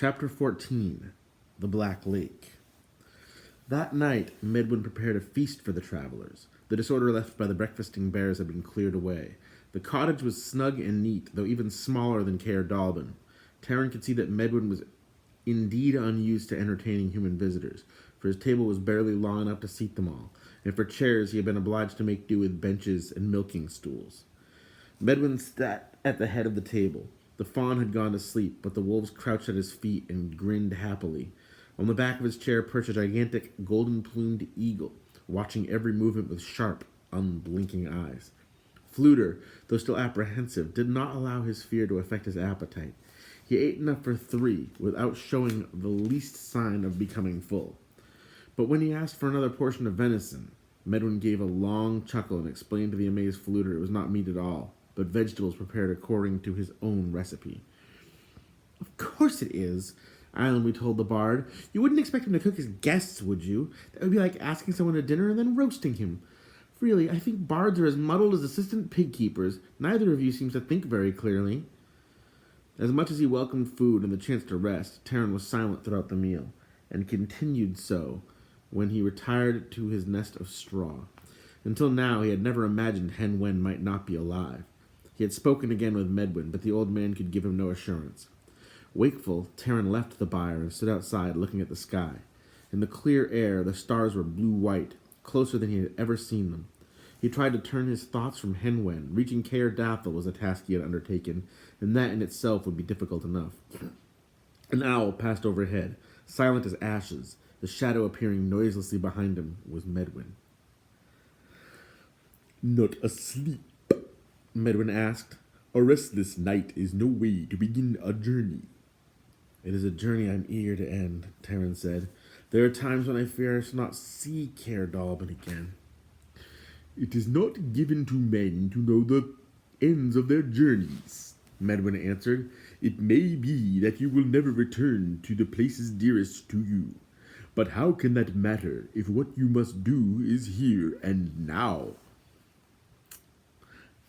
Chapter 14. The Black Lake. That night, Medwin prepared a feast for the travelers. The disorder left by the breakfasting bears had been cleared away. The cottage was snug and neat, though even smaller than Caer Dallben. Terran could see that Medwin was indeed unused to entertaining human visitors, for his table was barely long enough to seat them all, and for chairs he had been obliged to make do with benches and milking stools. Medwin sat at the head of the table. The fawn had gone to sleep, but the wolves crouched at his feet and grinned happily. On the back of his chair perched a gigantic, golden-plumed eagle, watching every movement with sharp, unblinking eyes. Fluter, though still apprehensive, did not allow his fear to affect his appetite. He ate enough for 3, without showing the least sign of becoming full. But when he asked for another portion of venison, Medwin gave a long chuckle and explained to the amazed Fluter it was not meat at all, but vegetables prepared according to his own recipe. "Of course it is," Islandwy told the bard. "You wouldn't expect him to cook his guests, would you? That would be like asking someone to dinner and then roasting him. Really, I think bards are as muddled as assistant pig keepers. Neither of you seems to think very clearly." As much as he welcomed food and the chance to rest, Terran was silent throughout the meal, and continued so when he retired to his nest of straw. Until now, he had never imagined Hen Wen might not be alive. He had spoken again with Medwin, but the old man could give him no assurance. Wakeful, Terran left the byre and stood outside looking at the sky. In the clear air, the stars were blue-white, closer than he had ever seen them. He tried to turn his thoughts from Hen Wen. Reaching Caer Dathel was a task he had undertaken, and that in itself would be difficult enough. An owl passed overhead, silent as ashes. The shadow appearing noiselessly behind him was Medwin. "Not asleep?" Medwin asked. "A restless night is no way to begin a journey." "It is a journey I'm eager to end," Terran said. "There are times when I fear I shall not see Caer Dallben again." "It is not given to men to know the ends of their journeys," Medwin answered. "It may be that you will never return to the places dearest to you. But how can that matter if what you must do is here and now?"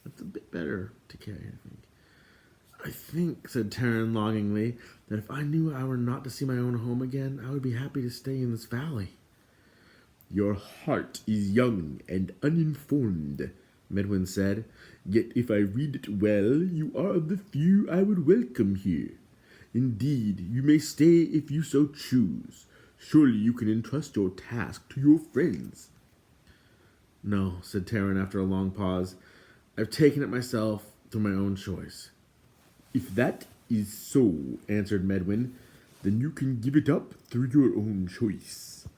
"That's a bit better to carry, I think." "I think," said Terran longingly, "that if I knew I were not to see my own home again, I would be happy to stay in this valley." "Your heart is young and uninformed," Medwin said. "Yet if I read it well, you are of the few I would welcome here. Indeed, you may stay if you so choose. Surely you can entrust your task to your friends." "No," said Terran after a long pause. "I've taken it myself through my own choice." "If that is so," answered Medwin, "then you can give it up through your own choice."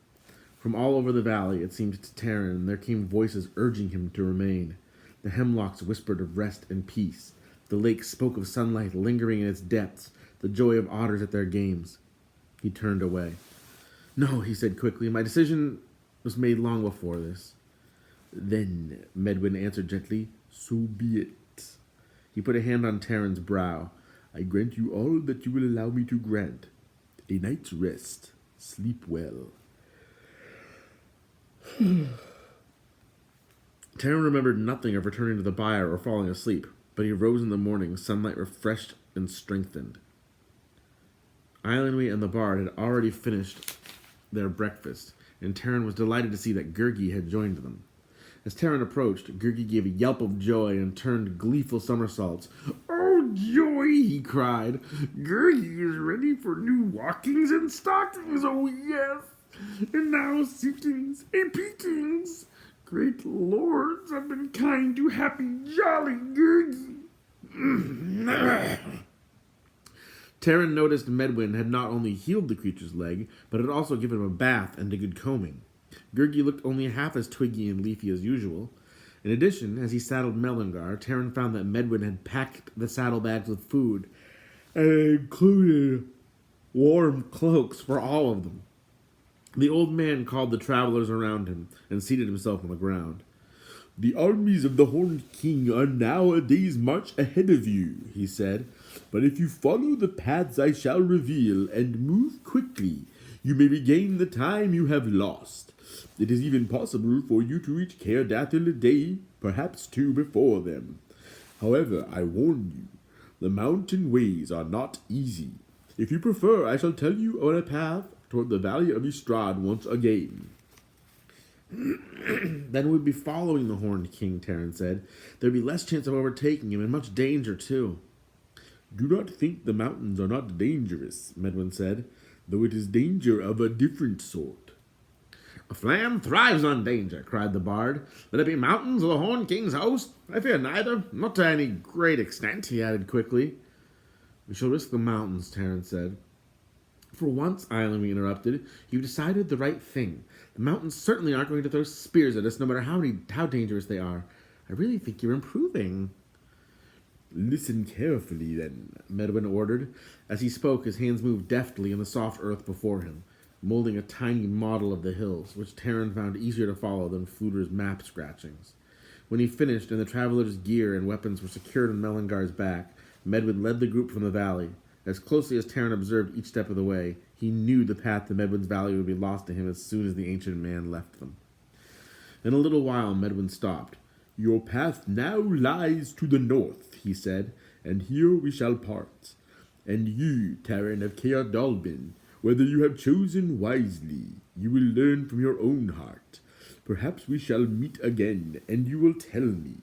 From all over the valley, it seemed to Terran, there came voices urging him to remain. The hemlocks whispered of rest and peace. The lake spoke of sunlight lingering in its depths, the joy of otters at their games. He turned away. "No," he said quickly, "my decision was made long before this." "Then," Medwin answered gently, "so be it." He put a hand on Terran's brow. "I grant you all that you will allow me to grant. A night's rest. Sleep well." Terran remembered nothing of returning to the byre or falling asleep, but he rose in the morning, sunlight refreshed and strengthened. Islandwy and the bard had already finished their breakfast, and Terran was delighted to see that Gurgi had joined them. As Terran approached, Gurgi gave a yelp of joy and turned gleeful somersaults. "Oh, joy!" he cried. "Gurgi is ready for new walkings and stockings, oh yes! And now seekings and peekings! Great lords have been kind to happy, jolly Gurgi!" Terran noticed Medwin had not only healed the creature's leg, but had also given him a bath and a good combing. Gurgi looked only half as twiggy and leafy as usual. In addition, as he saddled Mellingar, Terran found that Medwin had packed the saddlebags with food and included warm cloaks for all of them. The old man called the travelers around him and seated himself on the ground. "The armies of the Horned King are now a day's march ahead of you," he said. "But if you follow the paths I shall reveal and move quickly, you may regain the time you have lost. It is even possible for you to reach Caer Dathel a day, perhaps 2 before them. However, I warn you, the mountain ways are not easy. If you prefer, I shall tell you on a path toward the valley of Ystrad once again. Then we'd be following the Horned King, Terran said. There'd be less chance of overtaking him and much danger, too. Do not think the mountains are not dangerous, Medwin said, though it is danger of a different sort. A flam thrives on danger, cried the bard. Let it be mountains or the Horned King's host. I fear neither, not to any great extent, he added quickly. We shall risk the mountains, Terran said. For once, Eileen interrupted, you've decided the right thing. The mountains certainly aren't going to throw spears at us, no matter how dangerous they are. I really think you're improving. Listen carefully, then, Medwin ordered. As he spoke, his hands moved deftly in the soft earth before him, molding a tiny model of the hills, which Terran found easier to follow than Fluter's map scratchings. When he finished, and the traveler's gear and weapons were secured on Melangar's back, Medwin led the group from the valley. As closely as Terran observed each step of the way, he knew the path to Medwin's valley would be lost to him as soon as the ancient man left them. In a little while, Medwin stopped. Your path now lies to the north, he said, and here we shall part. And you, Terran of Caerdalbin, whether you have chosen wisely, you will learn from your own heart. Perhaps we shall meet again, and you will tell me.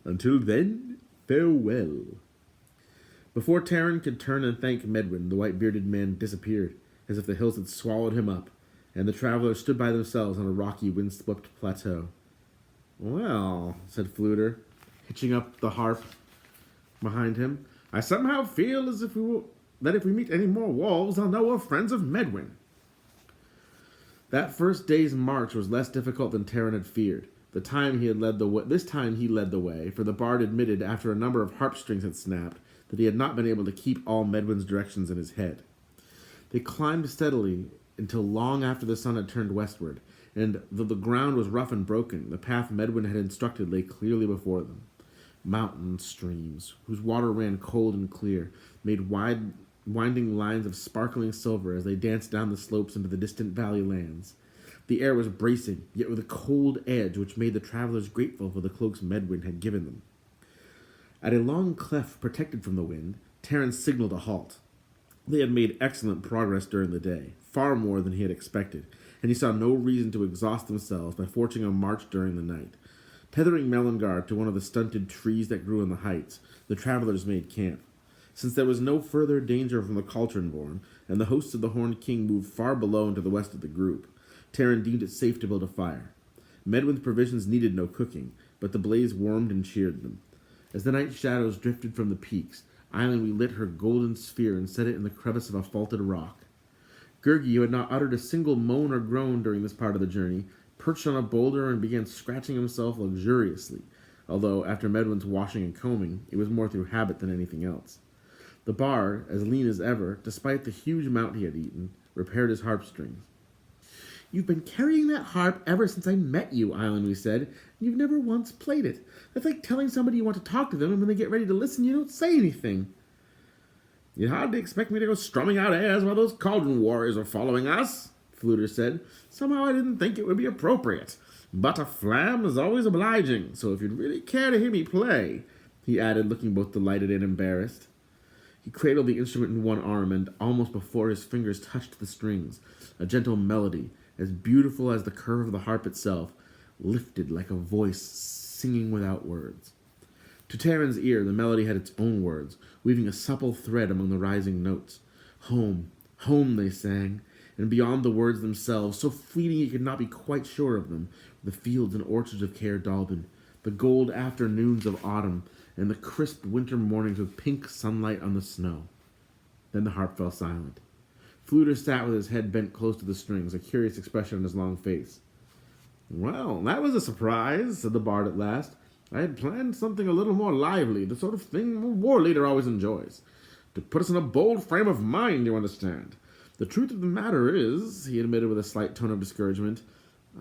Until then, farewell. Before Terran could turn and thank Medwin, the white-bearded man disappeared, as if the hills had swallowed him up, and the travelers stood by themselves on a rocky, wind-swept plateau. Well, said Fluter, hitching up the harp behind him, I somehow feel as if that if we meet any more wolves, I'll know we're friends of Medwin. That first day's march was less difficult than Terran had feared. This time he led the way, for the bard admitted after a number of harp strings had snapped that he had not been able to keep all Medwin's directions in his head. They climbed steadily until long after the sun had turned westward, and though the ground was rough and broken, the path Medwin had instructed lay clearly before them. Mountain streams, whose water ran cold and clear, made winding lines of sparkling silver as they danced down the slopes into the distant valley lands. The air was bracing, yet with a cold edge which made the travelers grateful for the cloaks Medwin had given them. At a long cleft protected from the wind, Terran signaled a halt. They had made excellent progress during the day, far more than he had expected, and he saw no reason to exhaust themselves by forging a march during the night. Tethering Melangar to one of the stunted trees that grew in the heights, the travelers made camp. Since there was no further danger from the Cauldron-born, and the hosts of the Horned King moved far below and to the west of the group, Terran deemed it safe to build a fire. Medwin's provisions needed no cooking, but the blaze warmed and cheered them. As the night shadows drifted from the peaks, Eileen lit her golden sphere and set it in the crevice of a faulted rock. Gurgi, who had not uttered a single moan or groan during this part of the journey, perched on a boulder and began scratching himself luxuriously, although, after Medwin's washing and combing, it was more through habit than anything else. The bard, as lean as ever, despite the huge amount he had eaten, repaired his harp strings. You've been carrying that harp ever since I met you, Eileen said, and you've never once played it. That's like telling somebody you want to talk to them, and when they get ready to listen, you don't say anything. You'd hardly expect me to go strumming out airs while those Cauldron warriors are following us, Fluter said. Somehow I didn't think it would be appropriate. But a flam is always obliging, so if you'd really care to hear me play, he added, looking both delighted and embarrassed. He cradled the instrument in one arm, and almost before his fingers touched the strings, a gentle melody, as beautiful as the curve of the harp itself, lifted like a voice singing without words. To Terran's ear, the melody had its own words, weaving a supple thread among the rising notes. Home, home, they sang, and beyond the words themselves, so fleeting he could not be quite sure of them, the fields and orchards of Caerdalbin, the gold afternoons of autumn, and the crisp winter mornings with pink sunlight on the snow. Then the harp fell silent. Fluter sat with his head bent close to the strings, a curious expression on his long face. Well, that was a surprise, said the bard at last. I had planned something a little more lively, the sort of thing a war leader always enjoys. To put us in a bold frame of mind, you understand. The truth of the matter is, he admitted with a slight tone of discouragement,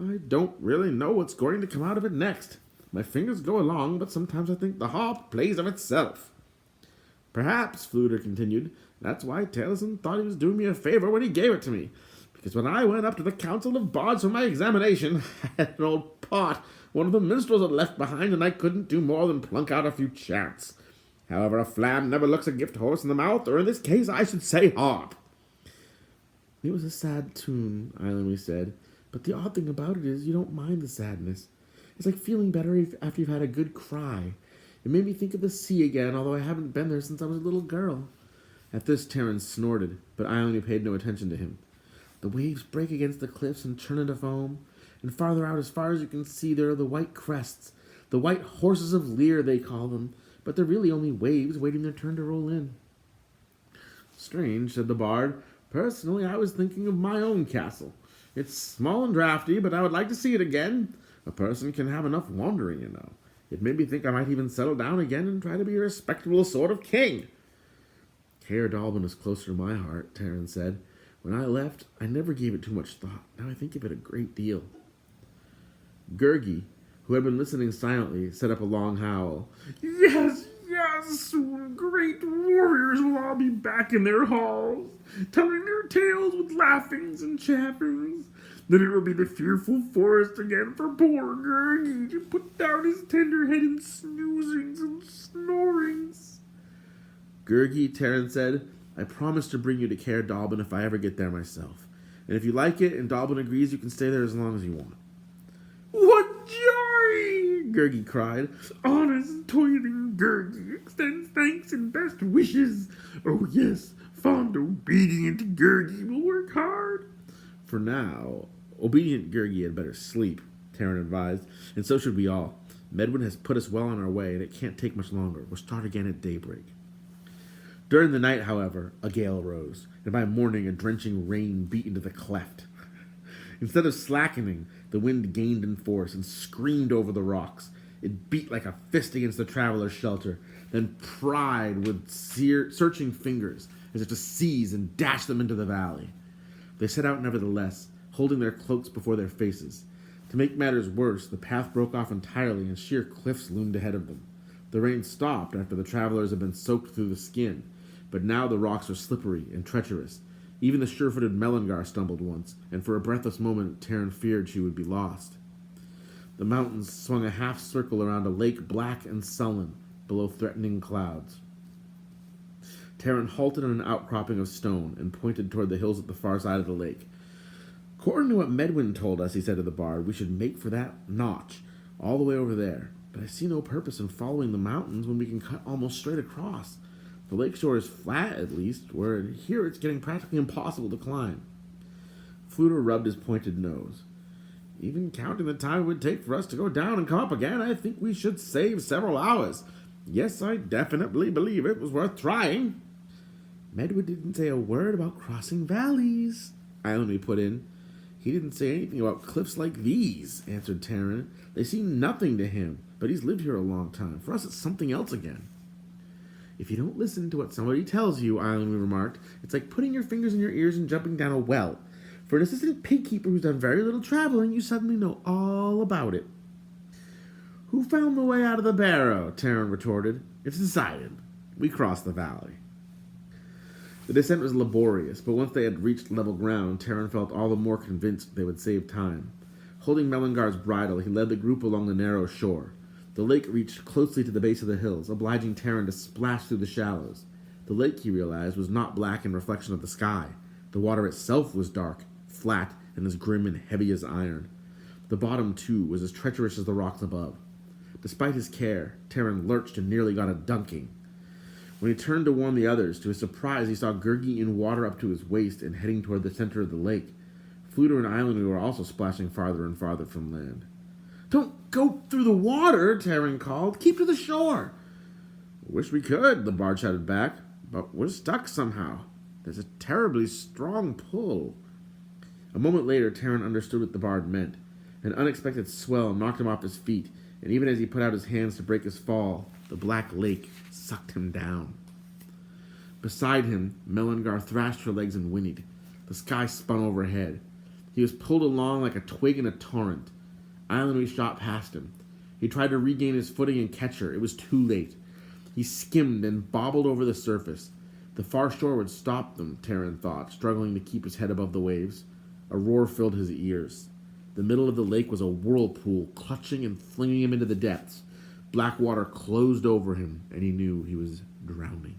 I don't really know what's going to come out of it next. My fingers go along, but sometimes I think the harp plays of itself. Perhaps, Fluter continued, that's why Taliesin thought he was doing me a favor when he gave it to me. Because when I went up to the Council of Bards for my examination, I had an old pot one of the minstrels had left behind, and I couldn't do more than plunk out a few chants. However, a flam never looks a gift horse in the mouth, or in this case, I should say harp. It was a sad tune, Eileen said, but the odd thing about it is you don't mind the sadness. It's like feeling better after you've had a good cry. It made me think of the sea again, although I haven't been there since I was a little girl. At this, Terran snorted, but Eileen paid no attention to him. The waves break against the cliffs and turn into foam, and farther out, as far as you can see, there are the white crests, the white horses of Lear, they call them, but they're really only waves waiting their turn to roll in. Strange, said the bard. Personally, I was thinking of my own castle. It's small and drafty, but I would like to see it again. A person can have enough wandering, you know. It made me think I might even settle down again and try to be a respectable sort of king. Caer Dallben is closer to my heart, Terran said. When I left, I never gave it too much thought. Now I think of it a great deal. Gurgi, who had been listening silently, set up a long howl. Yes, soon great warriors will all be back in their halls, telling their tales with laughings and chaffings. Then it will be the fearful forest again for poor Gurgi to put down his tender head in snoozings and snorings. Gurgi, Terran said, I promise to bring you to Caer Dallben if I ever get there myself. And if you like it and Dallben agrees, you can stay there as long as you want. What joy! Gurgi cried. Honest, toiling Gurgi extends thanks and best wishes. Oh yes, fond, obedient Gurgi will work hard. For now, obedient Gurgi had better sleep, Terran advised, and so should we all. Medwin has put us well on our way, and it can't take much longer. We'll start again at daybreak. During the night, however, a gale rose, and by morning a drenching rain beat into the cleft. Instead of slackening, the wind gained in force and screamed over the rocks. It beat like a fist against the traveler's shelter, then pried with searching fingers as if to seize and dash them into the valley. They set out nevertheless, holding their cloaks before their faces. To make matters worse, the path broke off entirely and sheer cliffs loomed ahead of them. The rain stopped after the travelers had been soaked through the skin, but now the rocks were slippery and treacherous. Even the sure-footed Mellingar stumbled once, and for a breathless moment Terran feared she would be lost. The mountains swung a half circle around a lake black and sullen below threatening clouds. Terran halted on an outcropping of stone and pointed toward the hills at the far side of the lake. According to what Medwin told us, he said to the bard, we should make for that notch, all the way over there. But I see no purpose in following the mountains when we can cut almost straight across. The lake shore is flat, at least, where here it's getting practically impossible to climb. Fluter rubbed his pointed nose. Even counting the time it would take for us to go down and come up again, I think we should save several hours. Yes, I definitely believe it was worth trying. Medwin didn't say a word about crossing valleys, Eileen put in. He didn't say anything about cliffs like these, answered Terran. They seem nothing to him, but he's lived here a long time. For us, it's something else again. If you don't listen to what somebody tells you, Eileen remarked, it's like putting your fingers in your ears and jumping down a well. For an assistant pig keeper who's done very little traveling, you suddenly know all about it. Who found the way out of the barrow? Terran retorted. It's decided. We crossed the valley. The descent was laborious, but once they had reached level ground, Terran felt all the more convinced they would save time. Holding Mellingar's bridle, he led the group along the narrow shore. The lake reached closely to the base of the hills, obliging Terran to splash through the shallows. The lake, he realized, was not black in reflection of the sky. The water itself was dark, flat, and as grim and heavy as iron. The bottom, too, was as treacherous as the rocks above. Despite his care, Terran lurched and nearly got a dunking. When he turned to warn the others, to his surprise he saw Gurgi in water up to his waist and heading toward the center of the lake. Fluter and Eileen were also splashing farther and farther from land. Don't go through the water, Terran called. Keep to the shore. Wish we could, the bard shouted back, but we're stuck somehow. There's a terribly strong pull. A moment later, Terran understood what the bard meant. An unexpected swell knocked him off his feet, and even as he put out his hands to break his fall, the black lake sucked him down. Beside him, Mellingar thrashed her legs and whinnied. The sky spun overhead. He was pulled along like a twig in a torrent. Eileen shot past him. He tried to regain his footing and catch her. It was too late. He skimmed and bobbled over the surface. The far shore would stop them, Terran thought, struggling to keep his head above the waves. A roar filled his ears. The middle of the lake was a whirlpool, clutching and flinging him into the depths. Black water closed over him, and he knew he was drowning.